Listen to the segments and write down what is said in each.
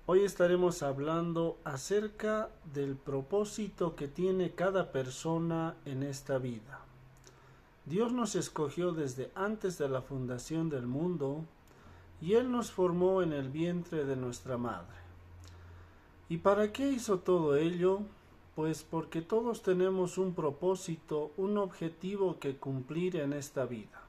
Hoy estaremos hablando acerca del propósito que tiene cada persona en esta vida. Dios nos escogió desde antes de la fundación del mundo y Él nos formó en el vientre de nuestra madre. ¿Y para qué hizo todo ello? Pues porque todos tenemos un propósito, un objetivo que cumplir en esta vida.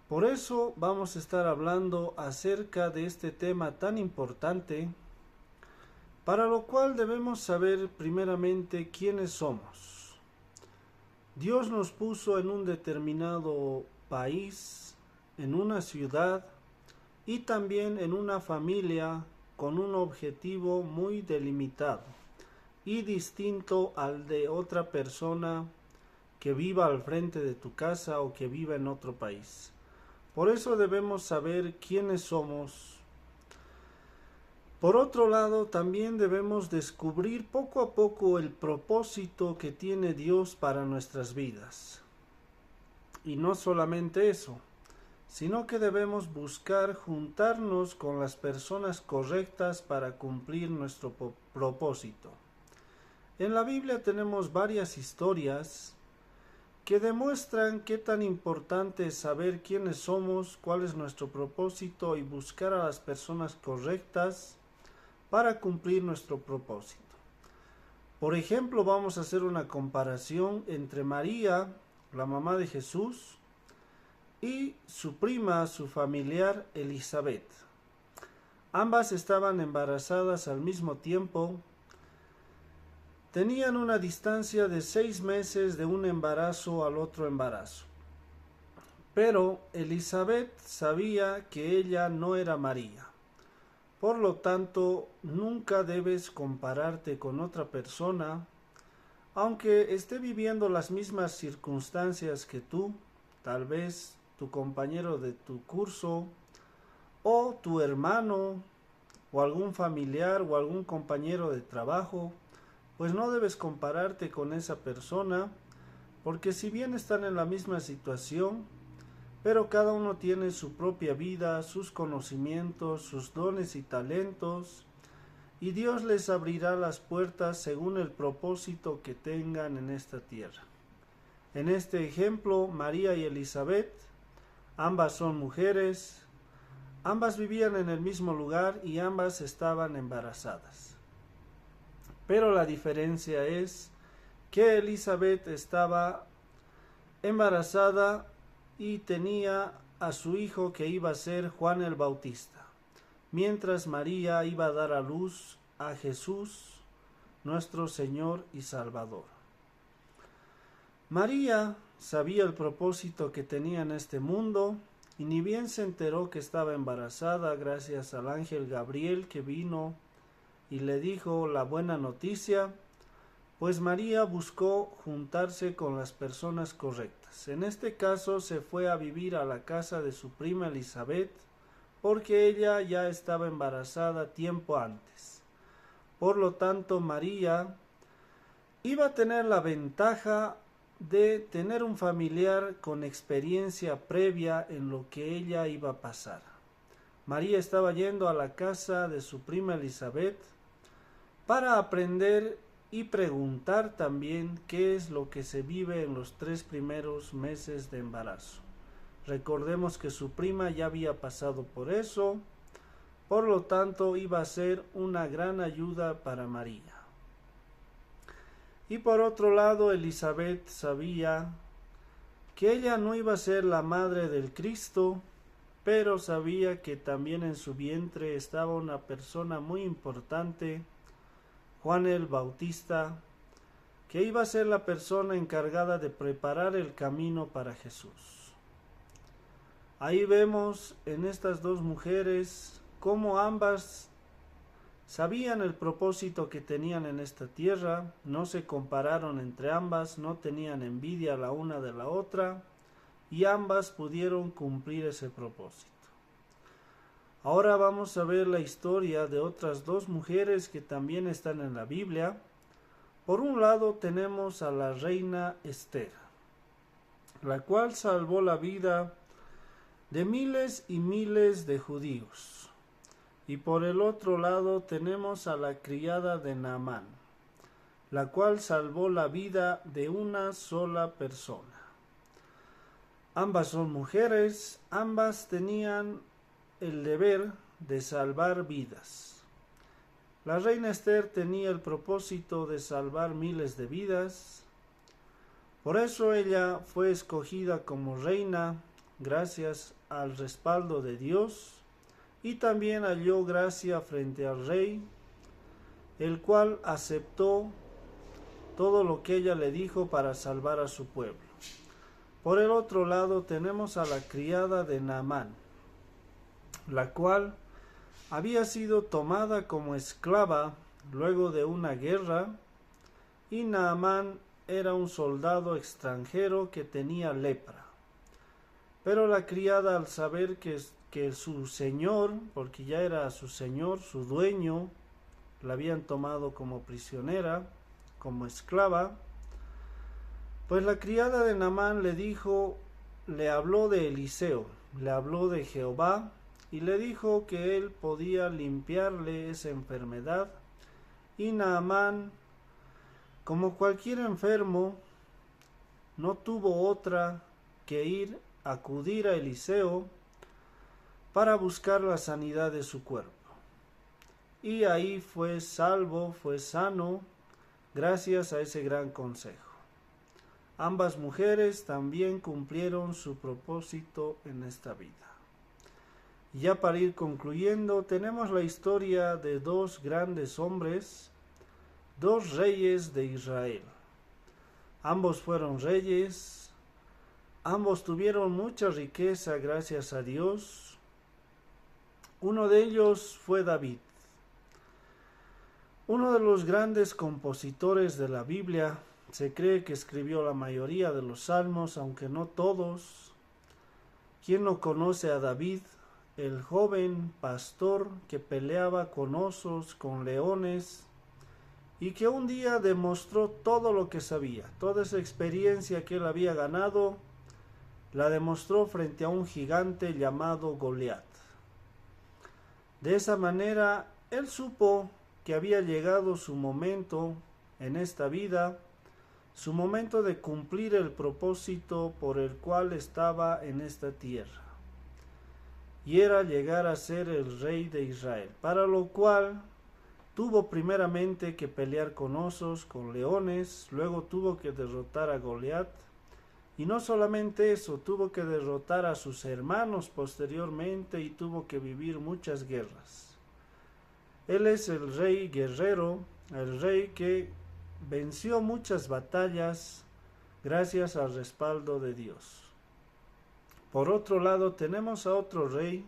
Por eso vamos a estar hablando acerca de este tema tan importante, para lo cual debemos saber primeramente quiénes somos. Dios nos puso en un determinado país, en una ciudad y también en una familia con un objetivo muy delimitado y distinto al de otra persona que viva al frente de tu casa o que viva en otro país. Por eso debemos saber quiénes somos. Por otro lado, también debemos descubrir poco a poco el propósito que tiene Dios para nuestras vidas. Y no solamente eso, sino que debemos buscar juntarnos con las personas correctas para cumplir nuestro propósito. En la Biblia tenemos varias historias que demuestran qué tan importante es saber quiénes somos, cuál es nuestro propósito y buscar a las personas correctas para cumplir nuestro propósito. Por ejemplo, vamos a hacer una comparación entre María, la mamá de Jesús, y su prima, su familiar Elizabeth. Ambas estaban embarazadas al mismo tiempo. Tenían una distancia de 6 meses de un embarazo al otro embarazo. Pero Elizabeth sabía que ella no era María. Por lo tanto, nunca debes compararte con otra persona, aunque esté viviendo las mismas circunstancias que tú, tal vez tu compañero de tu curso, o tu hermano, o algún familiar, o algún compañero de trabajo. Pues no debes compararte con esa persona, porque si bien están en la misma situación, pero cada uno tiene su propia vida, sus conocimientos, sus dones y talentos, y Dios les abrirá las puertas según el propósito que tengan en esta tierra. En este ejemplo, María y Elizabeth, ambas son mujeres, ambas vivían en el mismo lugar y ambas estaban embarazadas. Pero la diferencia es que Elizabeth estaba embarazada y tenía a su hijo que iba a ser Juan el Bautista, mientras María iba a dar a luz a Jesús, nuestro Señor y Salvador. María sabía el propósito que tenía en este mundo y ni bien se enteró que estaba embarazada gracias al ángel Gabriel que vino y le dijo la buena noticia, pues María buscó juntarse con las personas correctas. En este caso se fue a vivir a la casa de su prima Elizabeth, porque ella ya estaba embarazada tiempo antes. Por lo tanto, María iba a tener la ventaja de tener un familiar con experiencia previa en lo que ella iba a pasar. María estaba yendo a la casa de su prima Elizabeth para aprender y preguntar también qué es lo que se vive en los 3 primeros meses de embarazo. Recordemos que su prima ya había pasado por eso, por lo tanto iba a ser una gran ayuda para María. Y por otro lado, Elizabeth sabía que ella no iba a ser la madre del Cristo, pero sabía que también en su vientre estaba una persona muy importante, Juan el Bautista, que iba a ser la persona encargada de preparar el camino para Jesús. Ahí vemos en estas dos mujeres cómo ambas sabían el propósito que tenían en esta tierra, no se compararon entre ambas, no tenían envidia la una de la otra, y ambas pudieron cumplir ese propósito. Ahora vamos a ver la historia de otras dos mujeres que también están en la Biblia. Por un lado tenemos a la reina Esther, la cual salvó la vida de miles y miles de judíos. Y por el otro lado tenemos a la criada de Naamán, la cual salvó la vida de una sola persona. Ambas son mujeres, ambas tenían el deber de salvar vidas. La reina Esther tenía el propósito de salvar miles de vidas. Por eso ella fue escogida como reina gracias al respaldo de Dios, y también halló gracia frente al rey, el cual aceptó todo lo que ella le dijo para salvar a su pueblo. Por el otro lado tenemos a la criada de Naamán, la cual había sido tomada como esclava luego de una guerra, y Naamán era un soldado extranjero que tenía lepra. Pero la criada, al saber que su señor, porque ya era su señor, su dueño, la habían tomado como prisionera, como esclava, pues la criada de Naamán le habló de Eliseo, le habló de Jehová, y le dijo que él podía limpiarle esa enfermedad. Y Naamán, como cualquier enfermo, no tuvo otra que acudir a Eliseo para buscar la sanidad de su cuerpo. Y ahí fue salvo, fue sano, gracias a ese gran consejo. Ambas mujeres también cumplieron su propósito en esta vida. Ya para ir concluyendo, tenemos la historia de dos grandes hombres, dos reyes de Israel. Ambos fueron reyes, ambos tuvieron mucha riqueza gracias a Dios. Uno de ellos fue David, uno de los grandes compositores de la Biblia. Se cree que escribió la mayoría de los salmos, aunque no todos. ¿Quién no conoce a David, el joven pastor que peleaba con osos, con leones, y que un día demostró todo lo que sabía? Toda esa experiencia que él había ganado, la demostró frente a un gigante llamado Goliat. De esa manera, él supo que había llegado su momento en esta vida, su momento de cumplir el propósito por el cual estaba en esta tierra, y era llegar a ser el rey de Israel, para lo cual tuvo primeramente que pelear con osos, con leones, luego tuvo que derrotar a Goliat, y no solamente eso, tuvo que derrotar a sus hermanos posteriormente, y tuvo que vivir muchas guerras. Él es el rey guerrero, el rey que venció muchas batallas gracias al respaldo de Dios. Por otro lado, tenemos a otro rey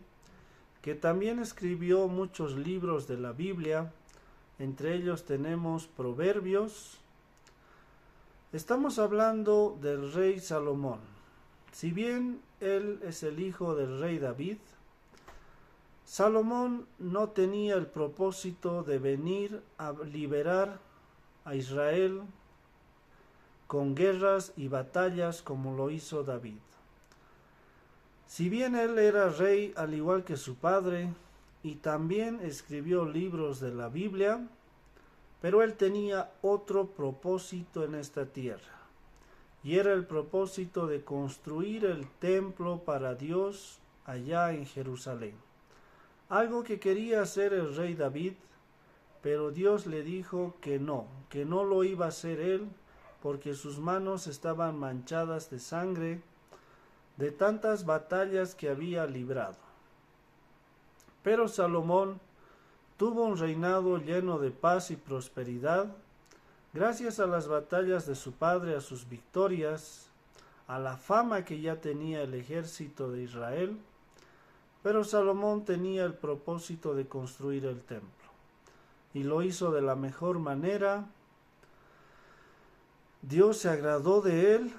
que también escribió muchos libros de la Biblia. Entre ellos tenemos Proverbios. Estamos hablando del rey Salomón. Si bien él es el hijo del rey David, Salomón no tenía el propósito de venir a liberar a Israel con guerras y batallas como lo hizo David. Si bien él era rey al igual que su padre, y también escribió libros de la Biblia, pero él tenía otro propósito en esta tierra, y era el propósito de construir el templo para Dios allá en Jerusalén. Algo que quería hacer el rey David, pero Dios le dijo que no lo iba a hacer él, porque sus manos estaban manchadas de sangre de tantas batallas que había librado. Pero Salomón tuvo un reinado lleno de paz y prosperidad, gracias a las batallas de su padre, a sus victorias, a la fama que ya tenía el ejército de Israel. Pero Salomón tenía el propósito de construir el templo, y lo hizo de la mejor manera. Dios se agradó de él,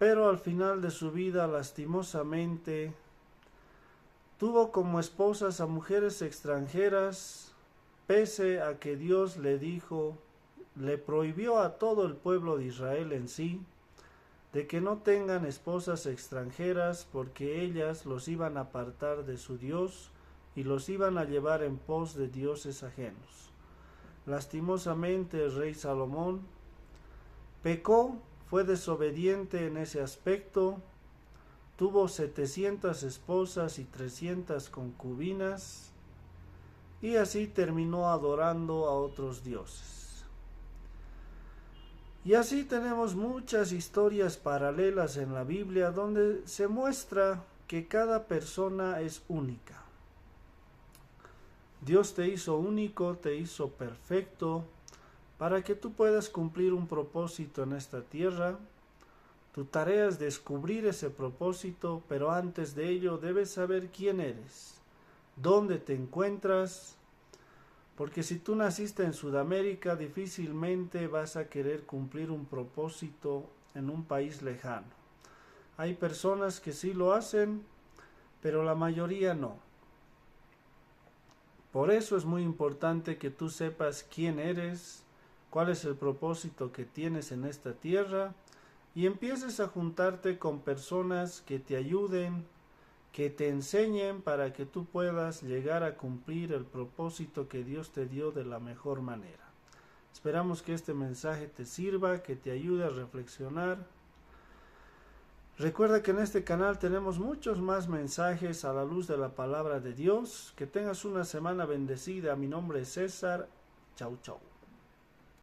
pero al final de su vida, lastimosamente, tuvo como esposas a mujeres extranjeras, pese a que Dios le prohibió a todo el pueblo de Israel en sí, de que no tengan esposas extranjeras, porque ellas los iban a apartar de su Dios y los iban a llevar en pos de dioses ajenos. Lastimosamente el rey Salomón pecó, fue desobediente en ese aspecto, tuvo 700 esposas y 300 concubinas, y así terminó adorando a otros dioses. Y así tenemos muchas historias paralelas en la Biblia donde se muestra que cada persona es única. Dios te hizo único, te hizo perfecto, para que tú puedas cumplir un propósito en esta tierra. Tu tarea es descubrir ese propósito, pero antes de ello debes saber quién eres, dónde te encuentras, porque si tú naciste en Sudamérica, difícilmente vas a querer cumplir un propósito en un país lejano. Hay personas que sí lo hacen, pero la mayoría no. Por eso es muy importante que tú sepas quién eres, cuál es el propósito que tienes en esta tierra, y empieces a juntarte con personas que te ayuden, que te enseñen para que tú puedas llegar a cumplir el propósito que Dios te dio de la mejor manera. Esperamos que este mensaje te sirva, que te ayude a reflexionar. Recuerda que en este canal tenemos muchos más mensajes a la luz de la palabra de Dios. Que tengas una semana bendecida. Mi nombre es César. Chau, chau.